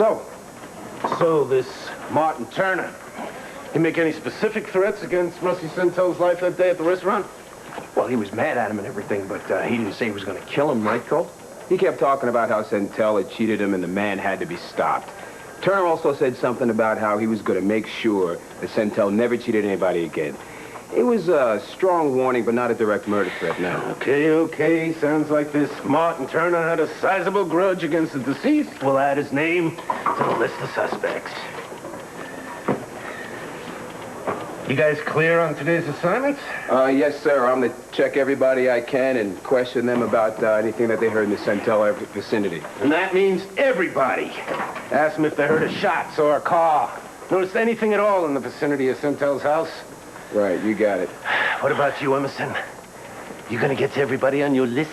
So this Martin Turner, he make any specific threats against Rusty Centel's life that day at the restaurant? Well, he was mad at him and everything, but he didn't say he was going to kill him, right, Colt? He kept talking about how Centel had cheated him and the man had to be stopped. Turner also said something about how he was going to make sure that Centel never cheated anybody again. It was a strong warning, but not a direct murder threat, no. Okay. Sounds like this Martin Turner had a sizable grudge against the deceased. We'll add his name to the list of suspects. You guys clear on today's assignments? Yes, sir. I'm going to check everybody I can and question them about anything that they heard in the Centel vicinity. And that means everybody. Ask them if they heard a shot, saw a car, noticed anything at all in the vicinity of Centel's house. Right, you got it. What about you, Emerson? You gonna get to everybody on your list?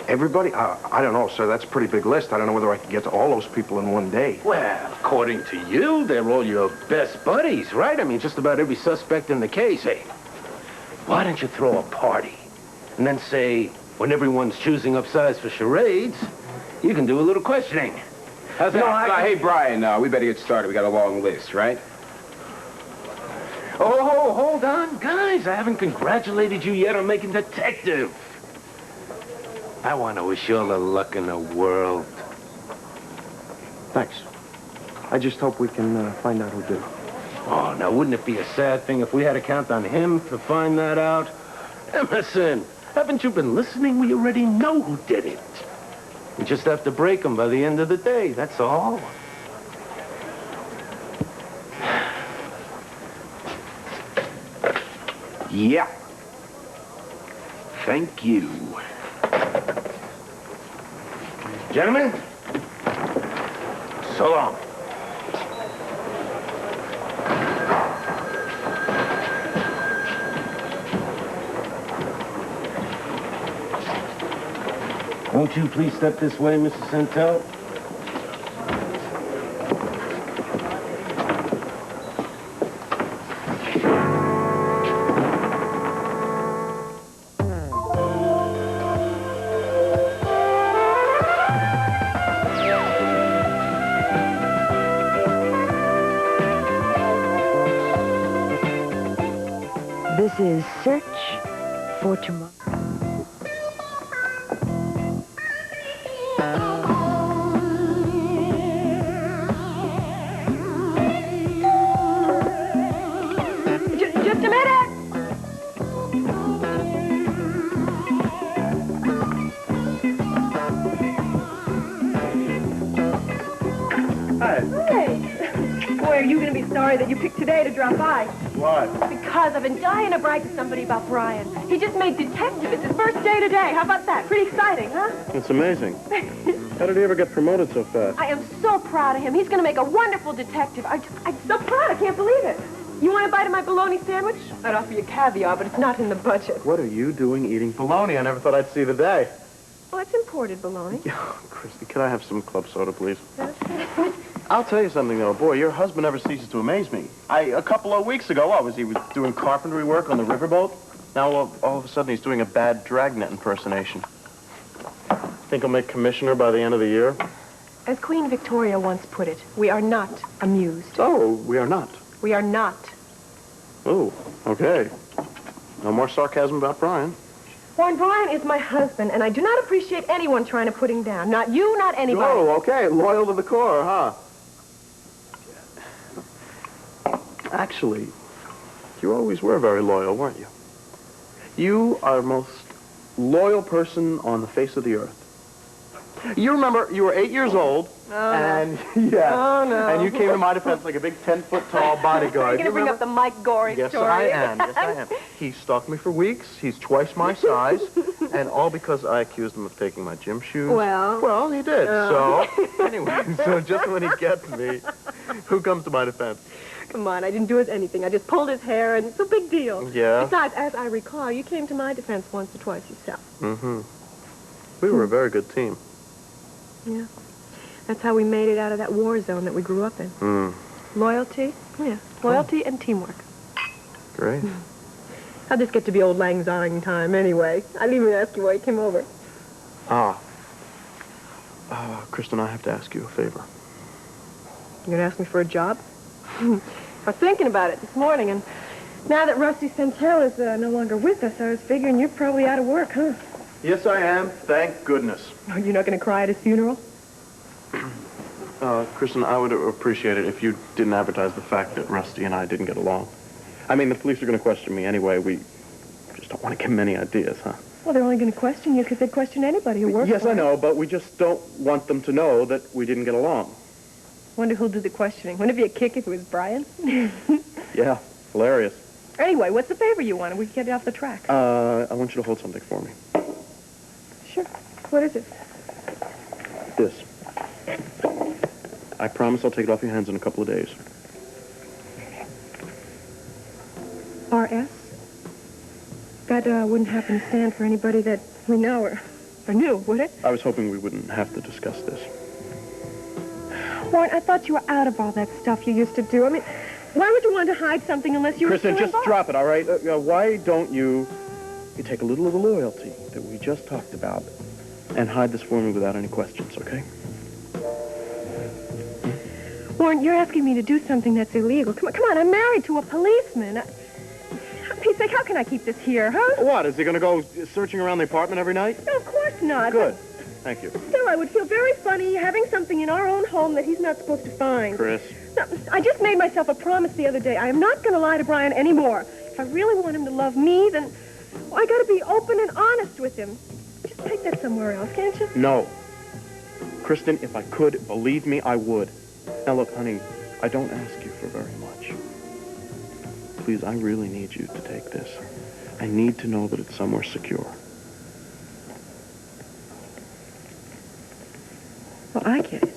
Everybody? I don't know, sir. That's a pretty big list. I don't know whether I can get to all those people in one day. Well, according to you, they're all your best buddies, right? I mean, just about every suspect in the case. Hey, why don't you throw a party? And then say, when everyone's choosing up sides for charades, you can do a little questioning. How's that? Hey, Brian, we better get started. We got a long list, right? Oh, hold on. Guys, I haven't congratulated you yet on making detective. I want to wish you all the luck in the world. Thanks. I just hope we can find out who did it. Oh, now, wouldn't it be a sad thing if we had to count on him to find that out? Emerson, haven't you been listening? We already know who did it. We just have to break him by the end of the day, that's all. Yeah. Thank you. Gentlemen, so long. Won't you please step this way, Mrs. Centel? This is Search for Tomorrow. Just a minute. Hi. Hey. Boy, are you going to be sorry that you picked today to drop by. What? Because I've been dying to brag to somebody about Brian. He just made detective. It's his first day today. How about that? Pretty exciting, huh? It's amazing. How did he ever get promoted so fast? I am so proud of him. He's going to make a wonderful detective. I'm so proud. I can't believe it. You want a bite of my bologna sandwich? I'd offer you caviar, but it's not in the budget. What are you doing eating bologna? I never thought I'd see the day. Well, it's imported bologna. Oh, Christy, could I have some club soda, please? I'll tell you something, though. Boy, your husband never ceases to amaze me. A couple of weeks ago, he was doing carpentry work on the riverboat. Now, all of a sudden, he's doing a bad dragnet impersonation. Think he'll make commissioner by the end of the year? As Queen Victoria once put it, we are not amused. Oh, we are not. We are not. Oh, okay. No more sarcasm about Brian. Warren, Brian is my husband, and I do not appreciate anyone trying to put him down. Not you, not anybody. Oh, okay. Loyal to the core, huh? Actually, you always were very loyal, weren't you? You are the most loyal person on the face of the earth. You remember, you were 8 years old, and and you came to my defense like a big 10-foot-tall bodyguard. Are you going to bring up the Mike Goring Yes, story? I am. Yes, I am. He stalked me for weeks. He's twice my size, and all because I accused him of taking my gym shoes. Well, he did. So, anyway, so just when he gets me, who comes to my defense? Come on, I didn't do anything. I just pulled his hair, and it's a big deal. Yeah? Besides, as I recall, you came to my defense once or twice yourself. Mm-hmm. We were a very good team. Yeah. That's how we made it out of that war zone that we grew up in. Loyalty? Yeah. Loyalty and teamwork. Great. How'd this get to be old lang syne time, anyway? I didn't even ask you why you came over. Kristen, I have to ask you a favor. You gonna ask me for a job? I was thinking about it this morning, and now that Rusty Santel is no longer with us, I was figuring you're probably out of work, huh? Yes, I am. Thank goodness. Oh, you're not gonna cry at his funeral? Kristen, I would appreciate it if you didn't advertise the fact that Rusty and I didn't get along. I mean, the police are going to question me anyway. We just don't want to give them any ideas, huh? Well, they're only gonna question you because they'd question anybody who works Yes, for I him. know, but we just don't want them to know that we didn't get along. Wonder who'll do the questioning. Wouldn't it be a kick if it was Brian? Yeah, hilarious. Anyway, what's the favor you want? We can get it off the track. I want you to hold something for me. Sure. What is it? This. I promise I'll take it off your hands in a couple of days. R.S.? That wouldn't happen to stand for anybody that we know or knew, would it? I was hoping we wouldn't have to discuss this. Warren, I thought you were out of all that stuff you used to do. I mean, why would you want to hide something unless you Kristen, were still just involved? drop it, all right? Why don't you take a little of the loyalty that we just talked about and hide this for me without any questions, okay? Warren, you're asking me to do something that's illegal. Come on, I'm married to a policeman. For Pete's sake, how can I keep this here, huh? What, is he going to go searching around the apartment every night? No, of course not. Good. Thank you. Still, I would feel very funny having something in our own home that he's not supposed to find. Chris. No, I just made myself a promise the other day. I am not going to lie to Brian anymore. If I really want him to love me, then I got to be open and honest with him. Just take that somewhere else, can't you? No. Kristen, if I could, believe me, I would. Now, look, honey, I don't ask you for very much. Please, I really need you to take this. I need to know that it's somewhere secure. Well, I get it.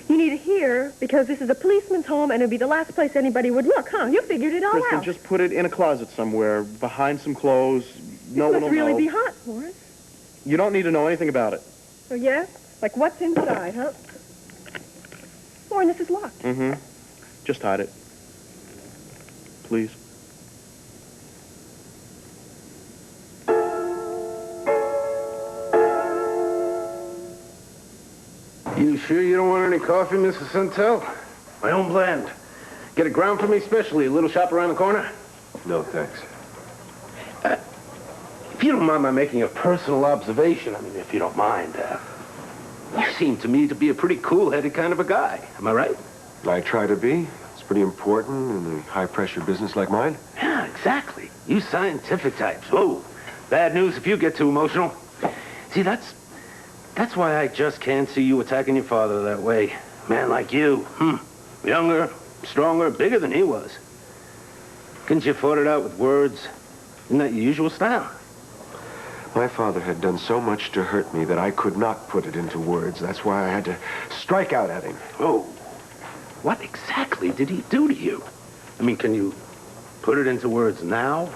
You need it here because this is a policeman's home and it'd be the last place anybody would look, huh? You figured it all Kristen, out. just put it in a closet somewhere, behind some clothes. No one This will must really know. be hot, Warren. You don't need to know anything about it. Oh, yeah? Like what's inside, huh? Warren, this is locked. Mm-hmm. Just hide it. Please. You sure you don't want any coffee, Mrs. Santel? My own blend. Get it ground for me specially. A little shop around the corner? No, thanks. If you don't mind my making a personal observation, I mean, if you don't mind, you seem to me to be a pretty cool-headed kind of a guy. Am I right? I try to be. It's pretty important in a high-pressure business like mine. Yeah, exactly. You scientific types. Whoa. Bad news if you get too emotional. See, that's why I just can't see you attacking your father that way. Man like you. Younger, stronger, bigger than he was. Couldn't you fought it out with words? Isn't that your usual style? My father had done so much to hurt me that I could not put it into words. That's why I had to strike out at him. Oh. What exactly did he do to you? I mean, can you put it into words now?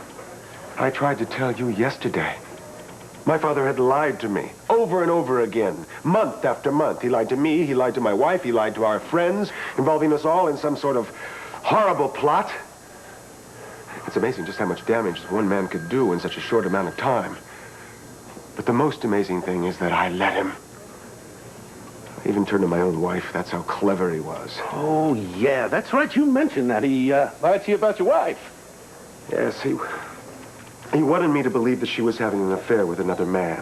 I tried to tell you yesterday. My father had lied to me over and over again, month after month. He lied to me, he lied to my wife, he lied to our friends, involving us all in some sort of horrible plot. It's amazing just how much damage one man could do in such a short amount of time. But the most amazing thing is that I let him. I even turned to my own wife. That's how clever he was. Oh, yeah, that's right. You mentioned that. He lied to you about your wife. Yes, he wanted me to believe that she was having an affair with another man.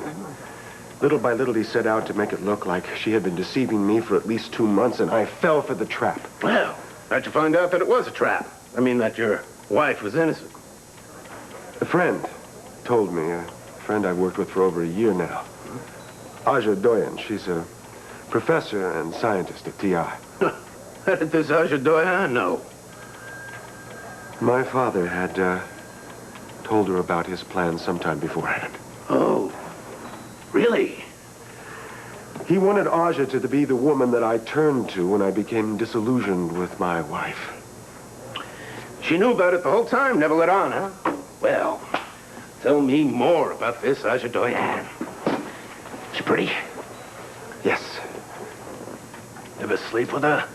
Little by little, he set out to make it look like she had been deceiving me for at least 2 months, and I fell for the trap. Well, how'd you find out that it was a trap? I mean, that your wife was innocent. A friend told me, a friend I've worked with for over a year now. Aja Doyen, she's a professor and scientist at TI. How did this Aja Doyen know? My father had told her about his plans sometime beforehand. Oh, really? He wanted Aja to be the woman that I turned to when I became disillusioned with my wife. She knew about it the whole time, never let on, huh? Well, tell me more about this Aja Doyen. She pretty? Yes. Ever sleep with her?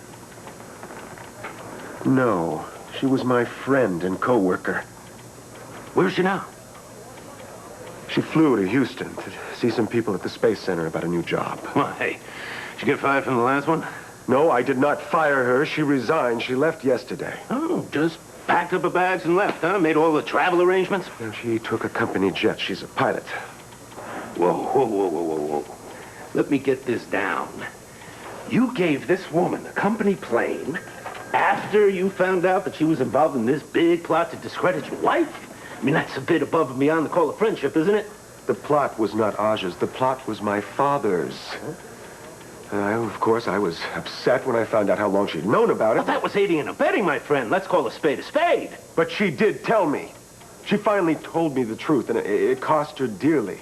No. She was my friend and co-worker. Where's she now? She flew to Houston to see some people at the Space Center about a new job. Why, she get fired from the last one? No, I did not fire her. She resigned. She left yesterday. Oh, just packed up her bags and left, huh? Made all the travel arrangements? And she took a company jet. She's a pilot. Whoa, whoa, whoa, whoa, whoa, whoa. Let me get this down. You gave this woman a company plane after you found out that she was involved in this big plot to discredit your wife? I mean, that's a bit above and beyond the call of friendship, isn't it? The plot was not Aja's. The plot was my father's. Of course, I was upset when I found out how long she'd known about it. Well, that was aiding and abetting, my friend. Let's call a spade a spade. But she did tell me. She finally told me the truth, and it cost her dearly.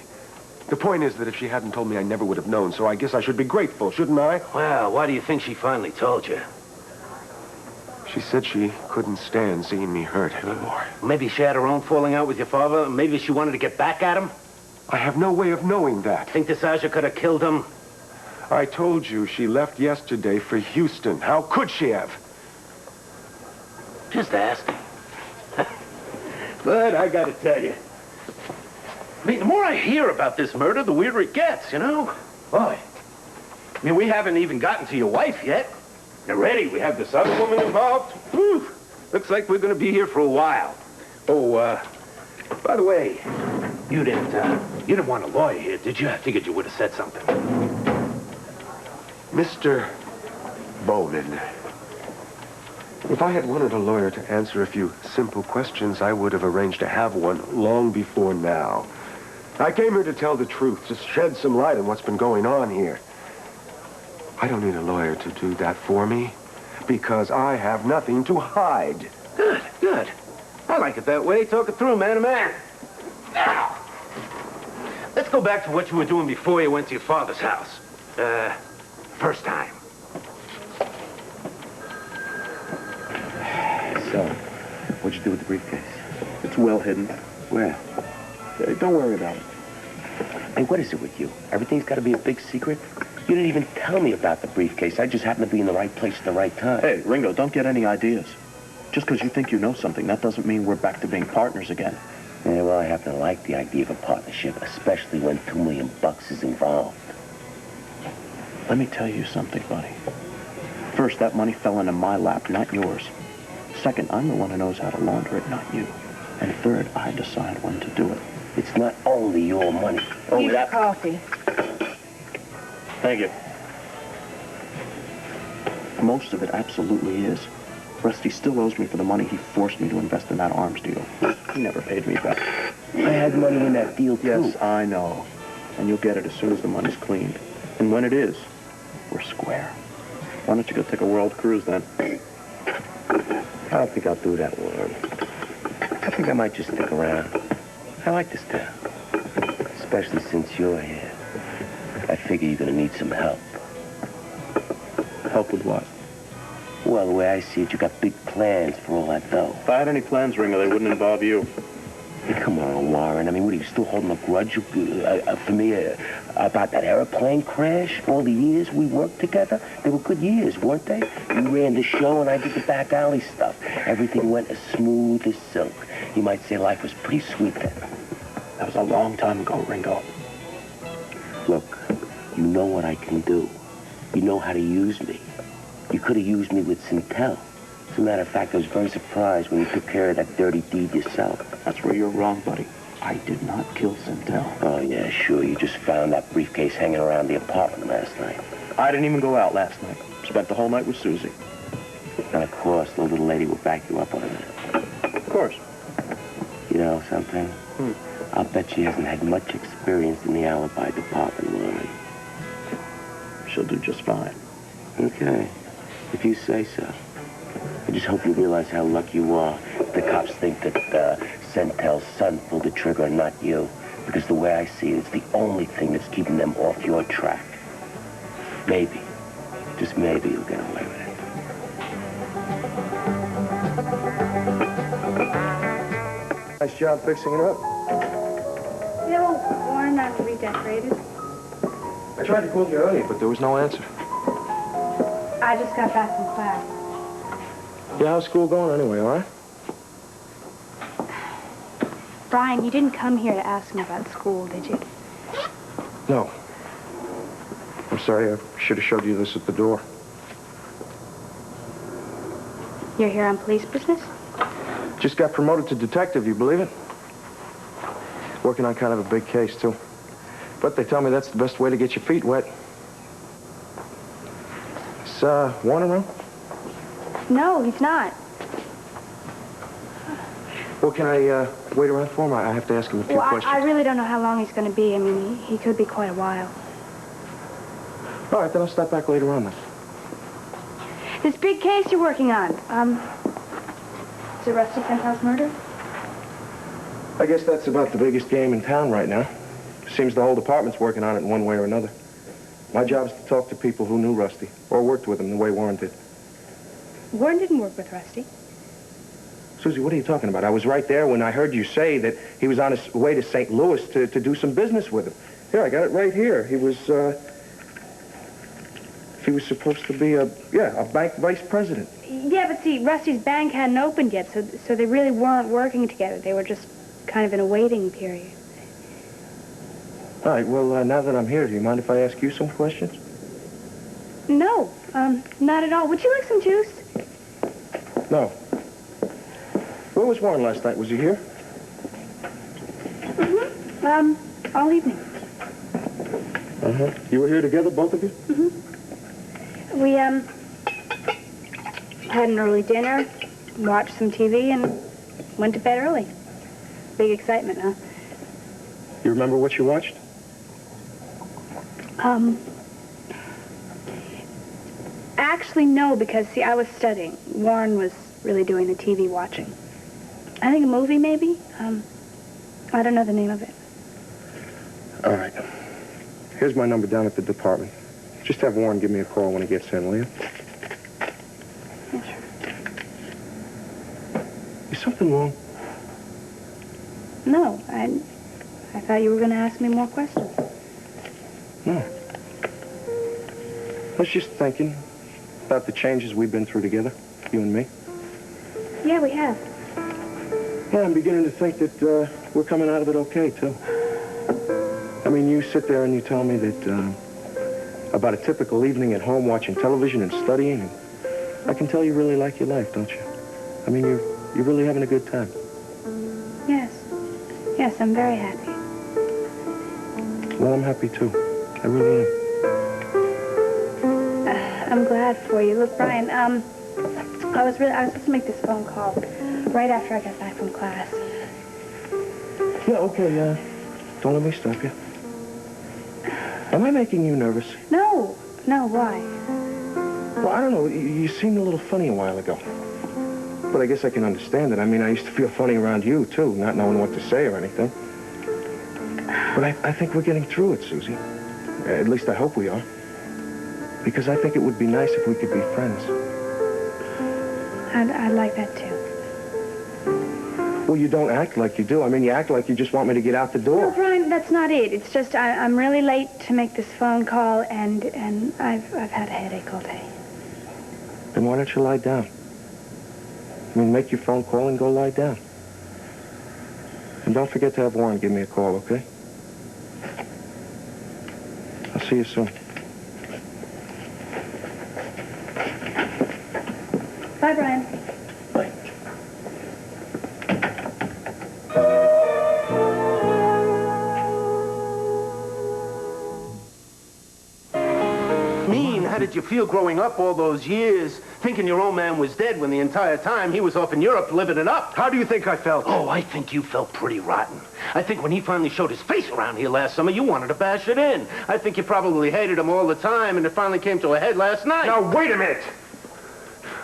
The point is that if she hadn't told me, I never would have known, so I guess I should be grateful, shouldn't I? Well, why do you think she finally told you? She said she couldn't stand seeing me hurt anymore. Maybe she had her own falling out with your father. Maybe she wanted to get back at him. I have no way of knowing that. Think this Aja could have killed him? I told you she left yesterday for Houston. How could she have? Just asking. But I gotta tell you, I mean, the more I hear about this murder, the weirder it gets, you know? Boy, I mean, we haven't even gotten to your wife yet. Already, we have this other woman involved. Whew. Looks like we're gonna be here for a while. Oh, by the way, you didn't want a lawyer here, did you? I figured you would have said something. Mr. Bowman, if I had wanted a lawyer to answer a few simple questions, I would have arranged to have one long before now. I came here to tell the truth, to shed some light on what's been going on here. I don't need a lawyer to do that for me, because I have nothing to hide. Good, good. I like it that way. Talk it through, man to man. Now, let's go back to what you were doing before you went to your father's house. First time. So, what'd you do with the briefcase? It's well hidden. Where? Don't worry about it. Hey, what is it with you? Everything's got to be a big secret? You didn't even tell me about the briefcase. I just happened to be in the right place at the right time. Hey, Ringo, don't get any ideas. Just because you think you know something, that doesn't mean we're back to being partners again. Yeah, well, I happen to like the idea of a partnership, especially when $2 million is involved. Let me tell you something, buddy. First, that money fell into my lap, not yours. Second, I'm the one who knows how to launder it, not you. And third, I decide when to do it. It's not only your money. Here's your coffee. Thank you. Most of it absolutely is. Rusty still owes me for the money he forced me to invest in that arms deal. He never paid me back. I had money in that deal, too. Yes, I know. And you'll get it as soon as the money's cleaned. And when it is, we're square. Why don't you go take a world cruise, then? I don't think I'll do that, Warren. I think I might just stick around. I like this town. Especially since you're here. I figure you're gonna need some help. Help with what? Well, the way I see it, you got big plans for all that dough. If I had any plans, Ringo, they wouldn't involve you. Hey, come on, Warren. I mean, what, are you still holding a grudge for me about that airplane crash? All the years we worked together? They were good years, weren't they? You ran the show and I did the back alley stuff. Everything went as smooth as silk. You might say life was pretty sweet then. That was a long time ago, Ringo. Look, you know what I can do. You know how to use me. You could have used me with Sintel. As a matter of fact, I was very surprised when you took care of that dirty deed yourself. That's where you're wrong, buddy. I did not kill Sintel. Oh, yeah, sure. You just found that briefcase hanging around the apartment last night. I didn't even go out last night. Spent the whole night with Susie. And of course, the little lady will back you up on it. Of course. You know something? I'll bet she hasn't had much experience in the alibi department, Warren. She'll do just fine. Okay, if you say so. I just hope you realize how lucky you are. The cops think that Sentel's son pulled the trigger and not you. Because the way I see it, it's the only thing that's keeping them off your track. Maybe, just maybe you'll get away with it. Nice job fixing it up. You know, Warren not redecorated. I tried to call you earlier, but there was no answer. I just got back from class. Yeah, how's school going anyway, all right? Brian, you didn't come here to ask me about school, did you? No. I'm sorry, I should have showed you this at the door. You're here on police business? Just got promoted to detective, you believe it? Working on kind of a big case, too. But they tell me that's the best way to get your feet wet. Is Warren around? No, he's not. Well, can I wait around for him? I have to ask him a few questions. I really don't know how long he's going to be. I mean, he could be quite a while. All right, then I'll stop back later on then. This big case you're working on, is it Rusty Penthouse murder? I guess that's about the biggest game in town right now. Seems the whole department's working on it in one way or another. My job is to talk to people who knew Rusty, or worked with him the way Warren did. Warren didn't work with Rusty. Susie, what are you talking about? I was right there when I heard you say that he was on his way to St. Louis to do some business with him. Here, I got it right here. He was supposed to be a bank vice president. Yeah, but see, Rusty's bank hadn't opened yet, so they really weren't working together. They were just kind of in a waiting period. All right, well, now that I'm here, do you mind if I ask you some questions? No, not at all. Would you like some juice? No. Where was Warren last night? Was he here? Mm-hmm. All evening. Uh-huh. You were here together, both of you? Mm-hmm. We, had an early dinner, watched some TV, and went to bed early. Big excitement, huh? You remember what you watched? Actually, no, because, see, I was studying. Warren was really doing the TV watching. I think a movie, maybe? I don't know the name of it. All right. Here's my number down at the department. Just have Warren give me a call when he gets in, will you? Yeah, sure. Is something wrong? No, I thought you were going to ask me more questions. No. I was just thinking about the changes we've been through together, you and me. Yeah, we have. Yeah, I'm beginning to think that we're coming out of it okay, too. I mean, you sit there and you tell me that about a typical evening at home watching television and studying, and I can tell you really like your life, don't you? I mean, you're really having a good time. Yes. Yes, I'm very happy. Well, I'm happy, too. I really am. I'm glad for you. Look, Brian, I was supposed to make this phone call right after I got back from class. Yeah, okay, don't let me stop you. Am I making you nervous? No, why? Well, I don't know. You seemed a little funny a while ago. But I guess I can understand it. I mean, I used to feel funny around you, too, not knowing what to say or anything. But I think we're getting through it, Susie. At least I hope we are. Because I think it would be nice if we could be friends. I'd like that, too. Well, you don't act like you do. I mean, you act like you just want me to get out the door. No, Brian, that's not it. It's just I'm really late to make this phone call, and I've had a headache all day. Then why don't you lie down? I mean, make your phone call and go lie down. And don't forget to have Warren give me a call, okay? I'll see you soon. Bye, Brian. Bye. How did you feel growing up all those years, thinking your old man was dead when the entire time he was off in Europe living it up? How do you think I felt? Oh, I think you felt pretty rotten. I think when he finally showed his face around here last summer, you wanted to bash it in. I think you probably hated him all the time, and it finally came to a head last night. Now, wait a minute!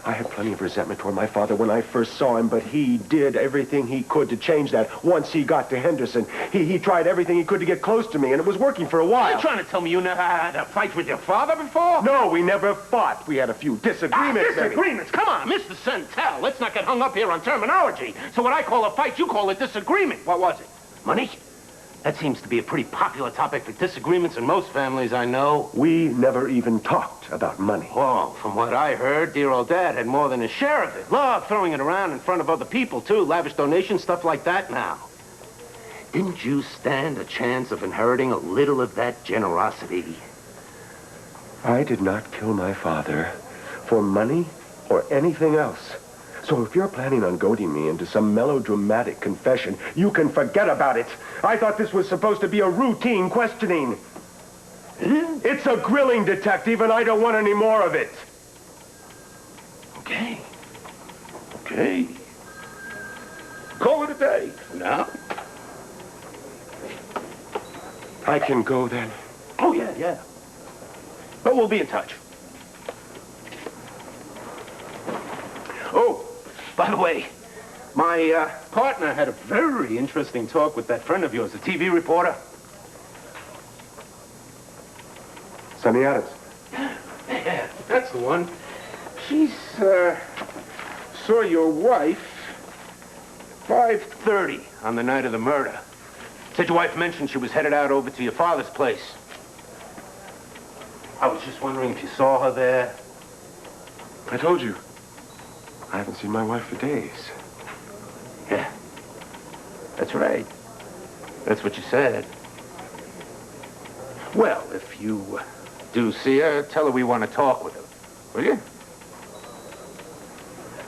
I had plenty of resentment toward my father when I first saw him, but he did everything he could to change that once he got to Henderson. He tried everything he could to get close to me, and it was working for a while. You're trying to tell me you never had a fight with your father before? No, we never fought. We had a few disagreements. Disagreements? Come on, Mr. Centel. Let's not get hung up here on terminology. So what I call a fight, you call a disagreement. What was it? Money? That seems to be a pretty popular topic for disagreements in most families I know. We never even talked about money. Well, from what I heard, dear old Dad had more than his share of it. Loved throwing it around in front of other people, too. Lavish donations, stuff like that now. Didn't you stand a chance of inheriting a little of that generosity? I did not kill my father for money or anything else. So if you're planning on goading me into some melodramatic confession, you can forget about it. I thought this was supposed to be a routine questioning. It's a grilling, detective, and I don't want any more of it. Okay. Okay. Call it a day. Now? I can go then. Oh, yeah, yeah. But we'll be in touch. Oh, by the way, my partner had a very interesting talk with that friend of yours, the TV reporter. Sunny Adams. Yeah, that's the one. She's, saw your wife 5:30 on the night of the murder. Said your wife mentioned she was headed out over to your father's place. I was just wondering if you saw her there. I told you. I haven't seen my wife for days. Yeah, that's right. That's what you said. Well, if you do see her, tell her we want to talk with her. Will you?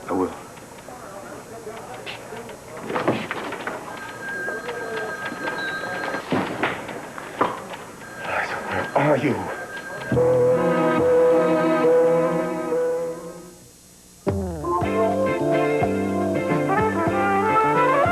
I will. Where are you?